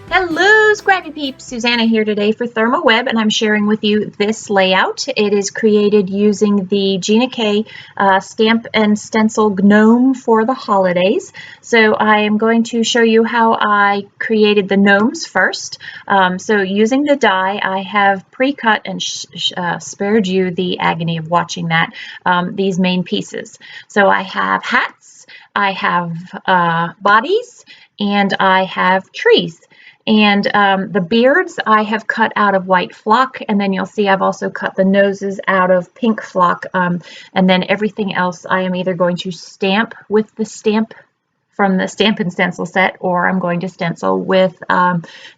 Hello, Scrappy Peeps! Suzanna here today for ThermOWeb, and I'm sharing with you this layout. It is created using the Gina Stamp and Stencil Gnome for the holidays. So I am going to show you how I created the gnomes first. So using the die, I have pre-cut and spared you the agony of watching that, these main pieces. So I have hats, I have bodies, and I have trees. And the beards I have cut out of white flock, and then you'll see I've also cut the noses out of pink flock, and then everything else I am either going to stamp with the stamp from the Stamp and Stencil set, or I'm going to stencil with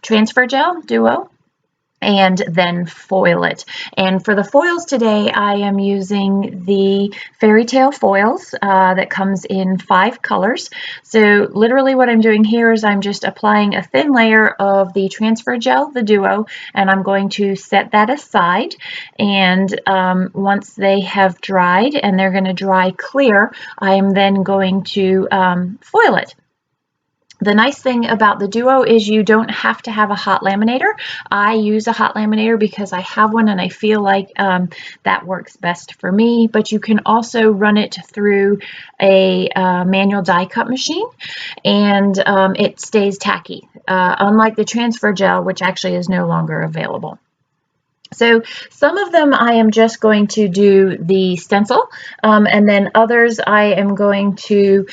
Transfer Gel Duo and then foil it. And for the foils today, I am using the Fairytale Foils that comes in 5 colors. So literally what I'm doing here is I'm just applying a thin layer of the Transfer Gel, the Duo, and I'm going to set that aside. And once they have dried and they're going to dry clear, I am then going to foil it. The nice thing about the Duo is you don't have to have a hot laminator. I use a hot laminator because I have one and I feel like that works best for me, but you can also run it through a manual die cut machine and it stays tacky, unlike the Transfer Gel, which actually is no longer available. So some of them I am just going to do the stencil, and then others I am going to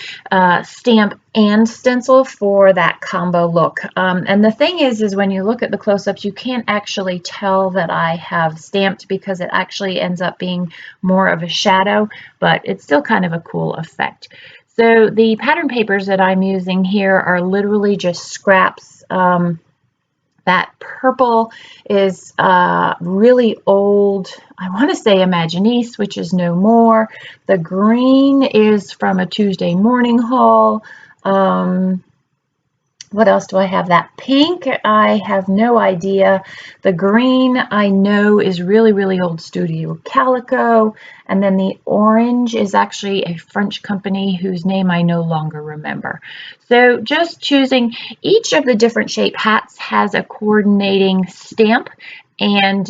stamp and stencil for that combo look. And the thing is when you look at the close-ups, you can't actually tell that I have stamped because it actually ends up being more of a shadow, but it's still kind of a cool effect. So the pattern papers that I'm using here are literally just scraps. That purple is really old, I want to say Imaginiste, which is no more. The green is from a Tuesday morning haul. What else do I have? That pink, I have no idea. The green, I know is really, really old Studio Calico. And then the orange is actually a French company whose name I no longer remember. So just choosing each of the different shape hats has a coordinating stamp and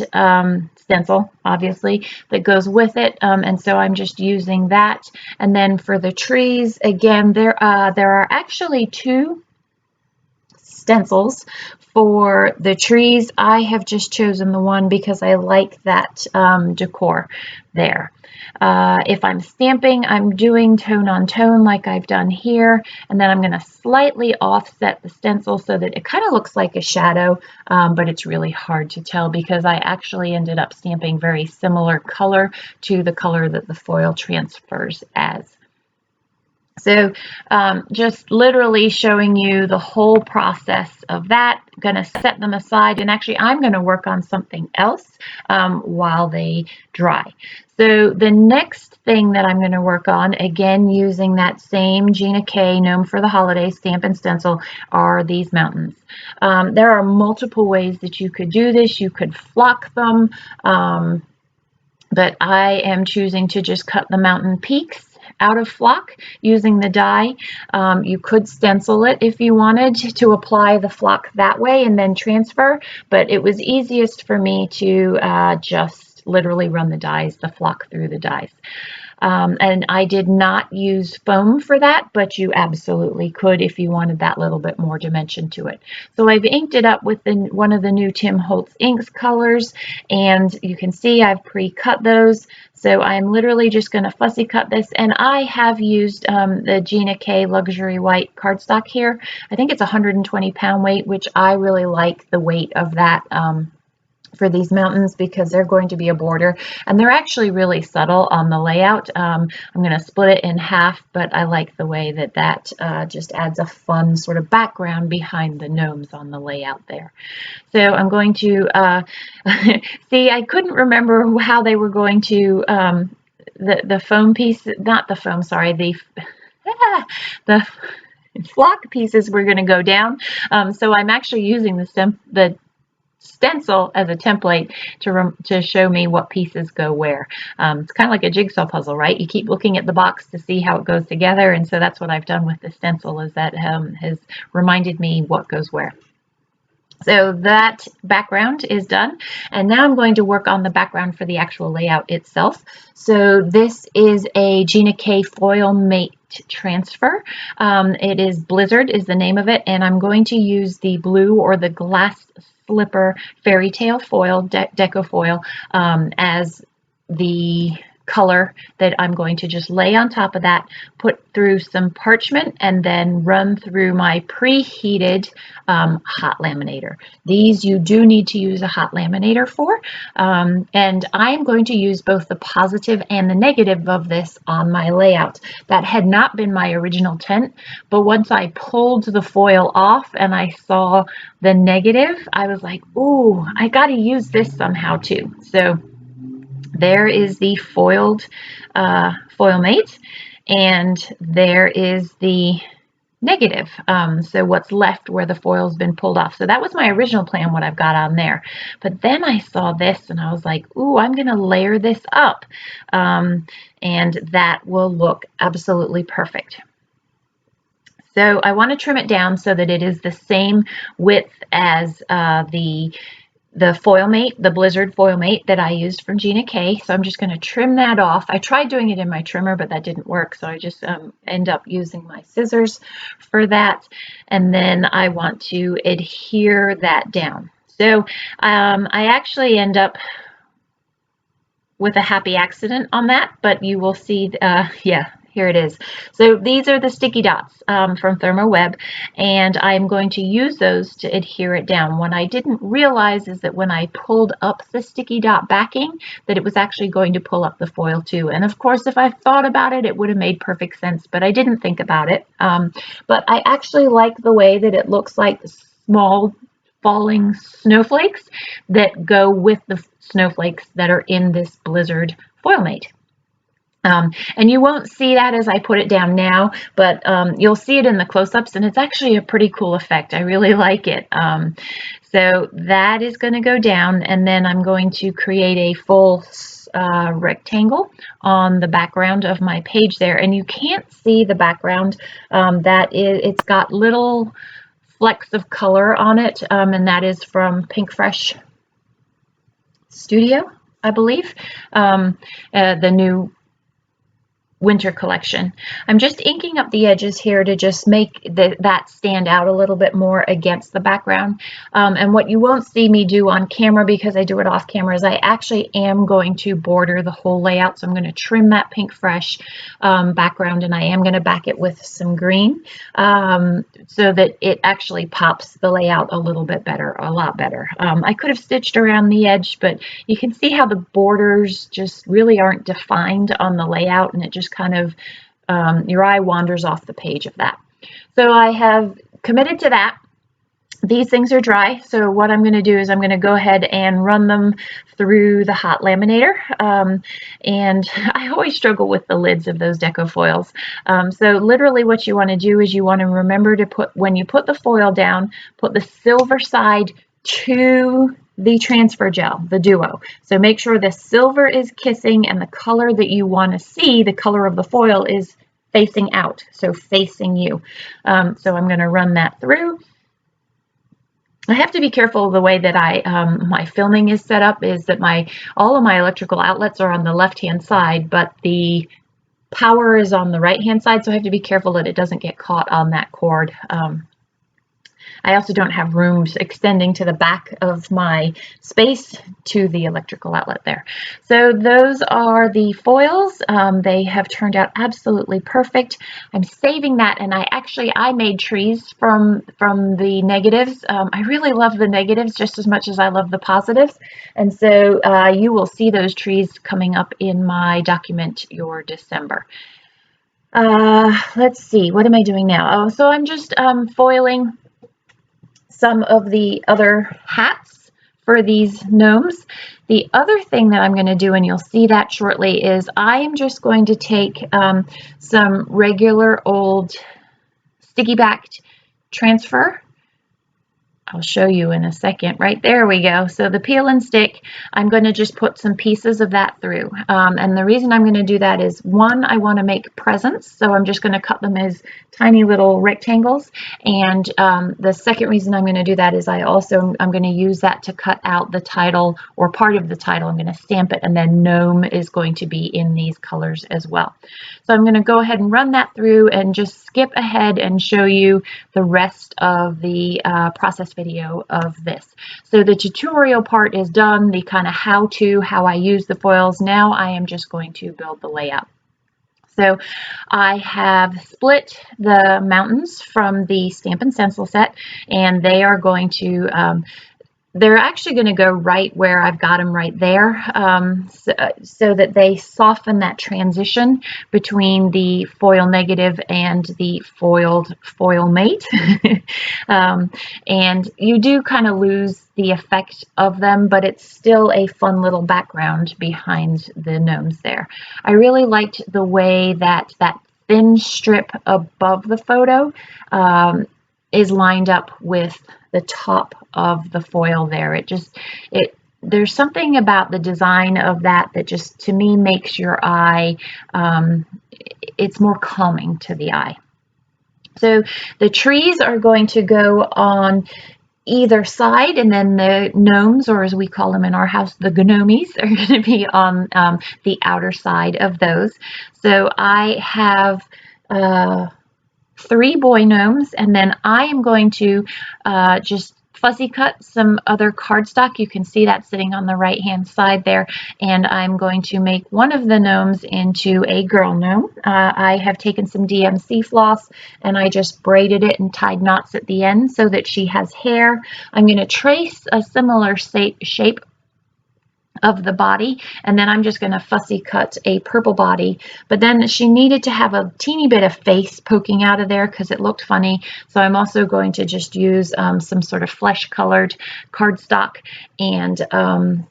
stencil, obviously, that goes with it. And so I'm just using that. And then for the trees, again, there are actually 2 stencils for the trees. I have just chosen the one because I like that decor there. If I'm stamping, I'm doing tone on tone like I've done here, and then I'm going to slightly offset the stencil so that it kind of looks like a shadow, but it's really hard to tell because I actually ended up stamping very similar color to the color that the foil transfers as. So just literally showing you the whole process of that. Going to set them aside, and actually I'm going to work on something else while they dry. So the next thing that I'm going to work on, again using that same Gina Gnome for the holidays stamp and stencil, are these mountains. There are multiple ways that you could do this. You could flock them, but I am choosing to just cut the mountain peaks out of flock using the die. You could stencil it if you wanted to apply the flock that way and then transfer, but it was easiest for me to just literally run the flock through the dies. And I did not use foam for that, but you absolutely could if you wanted that little bit more dimension to it. So I've inked it up with one of the new Tim Holtz inks colors, and you can see I've pre-cut those. So I'm literally just going to fussy cut this, and I have used the Gina Luxury White cardstock here. I think it's 120 pound weight, which I really like the weight of that for these mountains because they're going to be a border, and they're actually really subtle on the layout. I'm going to split it in half, but I like the way that just adds a fun sort of background behind the gnomes on the layout there. So I'm going to see, I couldn't remember how they were going to the foam piece, not the foam, sorry, the flock pieces were going to go down. So I'm actually using the stencil as a template to show me what pieces go where. It's kind of like a jigsaw puzzle, right? You keep looking at the box to see how it goes together, and so that's what I've done with the stencil, is that has reminded me what goes where. So that background is done, and now I'm going to work on the background for the actual layout itself. So this is a Gina K foil mate transfer. It is Blizzard is the name of it, and I'm going to use the blue or the glass slipper Fairytale foil, DecoFoil, as the color that I'm going to just lay on top of that, put through some parchment, and then run through my preheated hot laminator. These you do need to use a hot laminator for, and I am going to use both the positive and the negative of this on my layout. That had not been my original tent, but once I pulled the foil off and I saw the negative, I was like, ooh, I got to use this somehow too. So there is the foiled foil mate, and there is the negative. So what's left where the foil's been pulled off. So that was my original plan, what I've got on there. But then I saw this and I was like, ooh, I'm going to layer this up. And that will look absolutely perfect. So I want to trim it down so that it is the same width as the foil mate, the Blizzard foil mate that I used from Gina K. So I'm just going to trim that off. I tried doing it in my trimmer, but that didn't work. So I just end up using my scissors for that. And then I want to adhere that down. So I actually end up with a happy accident on that, but you will see, yeah, here it is. So these are the sticky dots from ThermoWeb, and I'm going to use those to adhere it down. What I didn't realize is that when I pulled up the sticky dot backing, that it was actually going to pull up the foil too. And of course, if I thought about it, it would have made perfect sense, but I didn't think about it. But I actually like the way that it looks like small falling snowflakes that go with the snowflakes that are in this Blizzard foil mate. And you won't see that as I put it down now, but you'll see it in the close-ups, and it's actually a pretty cool effect. I really like it. So that is going to go down, and then I'm going to create a full rectangle on the background of my page there. And you can't see the background. It's got little flecks of color on it, and that is from Pink Fresh Studio, I believe, the new winter collection. I'm just inking up the edges here to just make that stand out a little bit more against the background. And what you won't see me do on camera, because I do it off camera, is I actually am going to border the whole layout. So I'm going to trim that Pink Fresh background, and I am going to back it with some green so that it actually pops the layout a little bit better, a lot better. I could have stitched around the edge, but you can see how the borders just really aren't defined on the layout, and it just kind of, your eye wanders off the page of that. So I have committed to that. These things are dry, so what I'm going to do is I'm going to go ahead and run them through the hot laminator, and I always struggle with the lids of those DecoFoils. So literally what you want to do is you want to remember to put, when you put the foil down, put the silver side to the transfer gel, the duo. So make sure the silver is kissing and the color that you want to see, the color of the foil, is facing out, so facing you. So I'm going to run that through. I have to be careful of the way that my filming is set up, is that all of my electrical outlets are on the left-hand side, but the power is on the right-hand side, so I have to be careful that it doesn't get caught on that cord. I also don't have rooms extending to the back of my space to the electrical outlet there. So those are the foils. They have turned out absolutely perfect. I'm saving that, and I made trees from the negatives. I really love the negatives just as much as I love the positives, and so you will see those trees coming up in my Document Your December. Let's see, what am I doing now? Oh, so I'm just foiling some of the other hats for these gnomes. The other thing that I'm going to do, and you'll see that shortly, is I am just going to take some regular old sticky backed transfer I'll show you in a second. Right there we go. So the peel and stick, I'm going to just put some pieces of that through. And the reason I'm going to do that is, one, I want to make presents. So I'm just going to cut them as tiny little rectangles. And the second reason I'm going to do that is I'm going to use that to cut out the title, or part of the title. I'm going to stamp it, and then Gnome is going to be in these colors as well. So I'm going to go ahead and run that through and just skip ahead and show you the rest of the process video of this. So the tutorial part is done, the kind of how I use the foils. Now I am just going to build the layout. So I have split the mountains from the Stamp and Stencil set, and they are going to they're actually going to go right where I've got them right there, so that they soften that transition between the foil negative and the foiled foil mate. And you do kind of lose the effect of them, but it's still a fun little background behind the gnomes there. I really liked the way that that thin strip above the photo is lined up with the top of the foil there. There's something about the design of that just, to me, makes your eye, it's more calming to the eye. So the trees are going to go on either side, and then the gnomes, or as we call them in our house, the gnomies, are going to be on the outer side of those. So I have 3 boy gnomes, and then I am going to just fussy cut some other cardstock. You can see that sitting on the right hand side there, and I'm going to make one of the gnomes into a girl gnome. I have taken some DMC floss and I just braided it and tied knots at the end so that she has hair. I'm going to trace a similar shape of the body, and then I'm just going to fussy cut a purple body, but then she needed to have a teeny bit of face poking out of there because it looked funny. So I'm also going to just use some sort of flesh colored cardstock and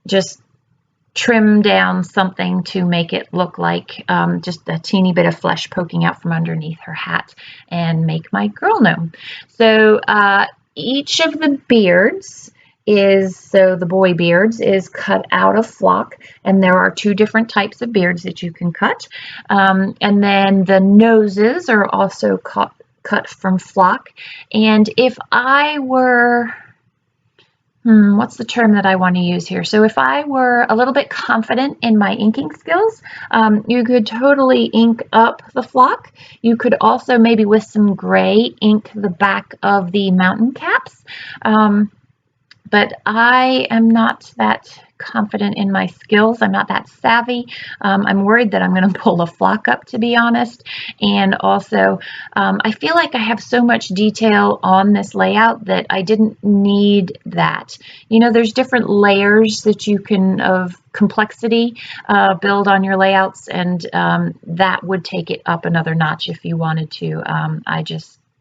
just trim down something to make it look like just a teeny bit of flesh poking out from underneath her hat, and make my girl gnome. So each of the beards the boy beards is cut out of flock, and there are 2 different types of beards that you can cut. And then the noses are also cut from flock. And if I were, what's the term that I want to use here? So if I were a little bit confident in my inking skills, you could totally ink up the flock. You could also maybe with some gray ink the back of the mountain caps. But I am not that confident in my skills. I'm not that savvy. I'm worried that I'm going to pull a flock up, to be honest. And also, I feel like I have so much detail on this layout that I didn't need that. You know, there's different layers that you can, of complexity, build on your layouts, and that would take it up another notch if you wanted to.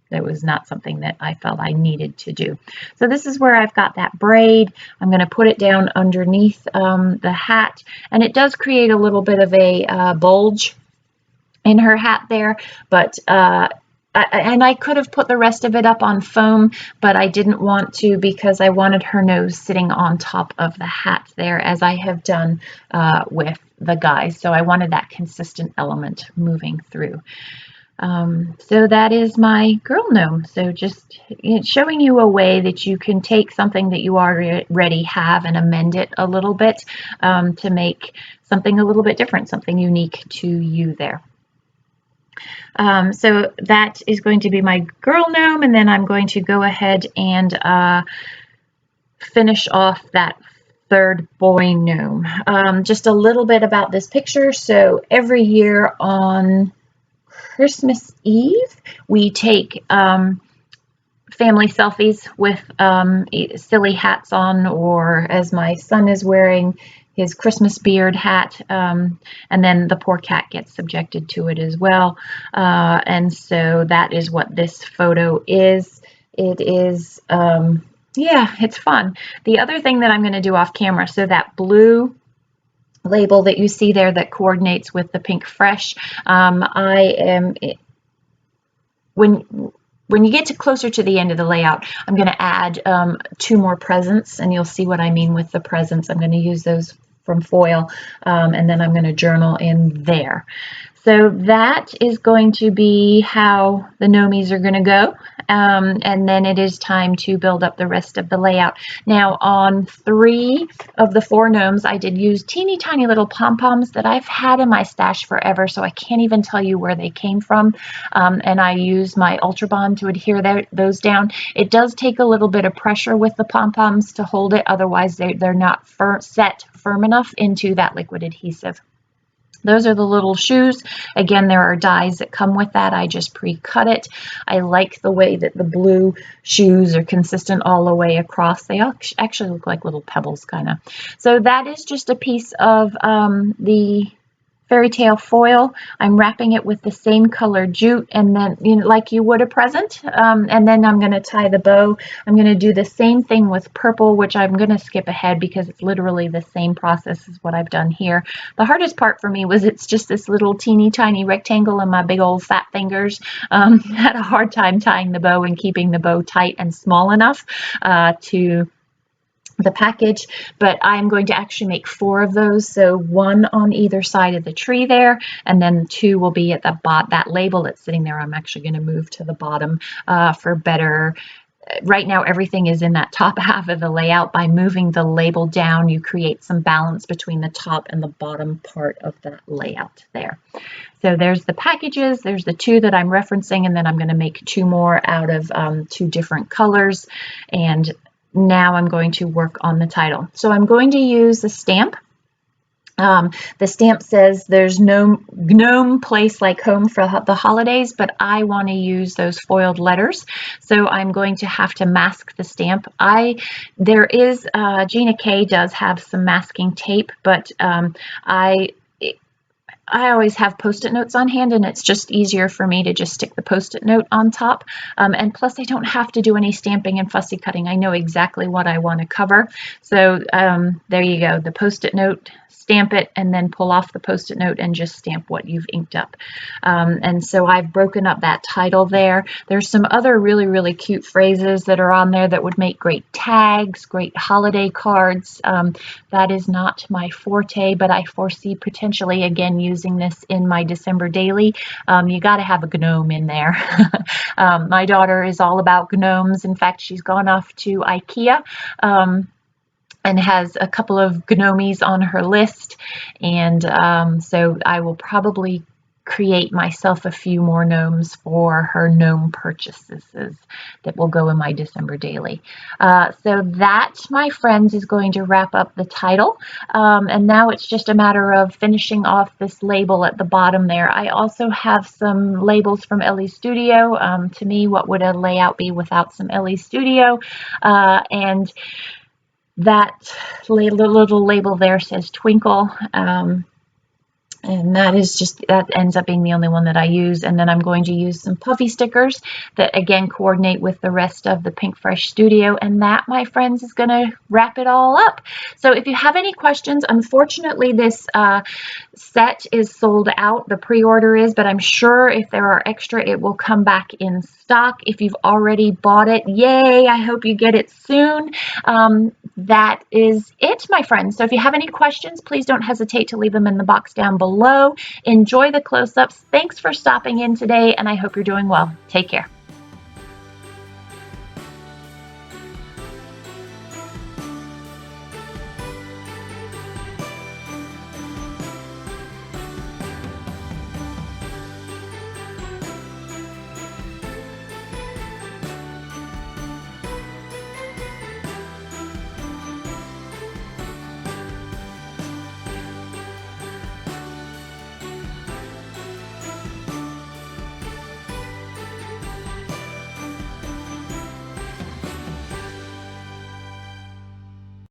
It was not something that I felt I needed to do. So this is where I've got that braid. I'm going to put it down underneath the hat, and it does create a little bit of a bulge in her hat there, but I could have put the rest of it up on foam, but I didn't want to because I wanted her nose sitting on top of the hat there, as I have done with the guys. So I wanted that consistent element moving through. So that is my girl gnome. So just showing you a way that you can take something that you already have and amend it a little bit to make something a little bit different, something unique to you there. So that is going to be my girl gnome, and then I'm going to go ahead and finish off that 3rd boy gnome. Just a little bit about this picture. So every year on Christmas Eve, we take family selfies with silly hats on, or as my son is wearing his Christmas beard hat, and then the poor cat gets subjected to it as well. And so that is what this photo is. It is, yeah, it's fun. The other thing that I'm going to do off camera, so that blue label that you see there that coordinates with the pink fresh, when you get to closer to the end of the layout, I'm going to add 2 more presents, and you'll see what I mean with the presents. I'm going to use those from foil, and then I'm going to journal in there. So that is going to be how the gnomies are going to go. And then it is time to build up the rest of the layout. Now on 3 of the 4 gnomes, I did use teeny tiny little pom-poms that I've had in my stash forever, so I can't even tell you where they came from. And I used my Ultra Bond to adhere those down. It does take a little bit of pressure with the pom-poms to hold it, otherwise they're not set firm enough into that liquid adhesive. Those are the little shoes. Again, there are dies that come with that. I just pre-cut it. I like the way that the blue shoes are consistent all the way across. They actually look like little pebbles, kind of. So that is just a piece of the Fairytale foil. I'm wrapping it with the same color jute, and then like you would a present, and then I'm going to tie the bow. I'm going to do the same thing with purple, which I'm going to skip ahead because it's literally the same process as what I've done here. The hardest part for me was it's just this little teeny tiny rectangle, and my big old fat fingers had a hard time tying the bow and keeping the bow tight and small enough to the package, but I'm going to actually make 4 of those, so 1 on either side of the tree there, and then 2 will be at the bottom. That label that's sitting there, I'm actually going to move to the bottom for better. Right now everything is in that top half of the layout. By moving the label down, you create some balance between the top and the bottom part of that layout there. So there's the packages, there's the 2 that I'm referencing, and then I'm going to make 2 more out of 2 different colors. And now I'm going to work on the title. So I'm going to use the stamp. The stamp says there's no gnome place like home for the holidays, but I want to use those foiled letters. So I'm going to have to mask the stamp. Gina K does have some masking tape, but I always have Post-it notes on hand, and it's just easier for me to just stick the Post-it note on top. And plus I don't have to do any stamping and fussy cutting. I know exactly what I want to cover. So there you go, the Post-it note, stamp it, and then pull off the Post-it note and just stamp what you've inked up. And so I've broken up that title there. There's some other really, really cute phrases that are on there that would make great tags, great holiday cards. That is not my forte, but I foresee potentially, again, using this in my December daily. You got to have a gnome in there. My daughter is all about gnomes. In fact, she's gone off to IKEA and has a couple of gnomies on her list, and so I will probably create myself a few more gnomes for her gnome purchases that will go in my December daily. So that, my friends, is going to wrap up the title, and now it's just a matter of finishing off this label at the bottom there. I also have some labels from Ellie Studio. To me, what would a layout be without some Ellie Studio? And that little label there says Twinkle, and that ends up being the only one that I use. And then I'm going to use some puffy stickers that again coordinate with the rest of the Pink Fresh Studio, and that, my friends, is going to wrap it all up. So if you have any questions, unfortunately this set is sold out, the pre-order is, but I'm sure if there are extra it will come back in stock. If you've already bought it, yay, I hope you get it soon. That is it, my friends. So if you have any questions, please don't hesitate to leave them in the box down below. Enjoy the close-ups. Thanks for stopping in today, and I hope you're doing well. Take care.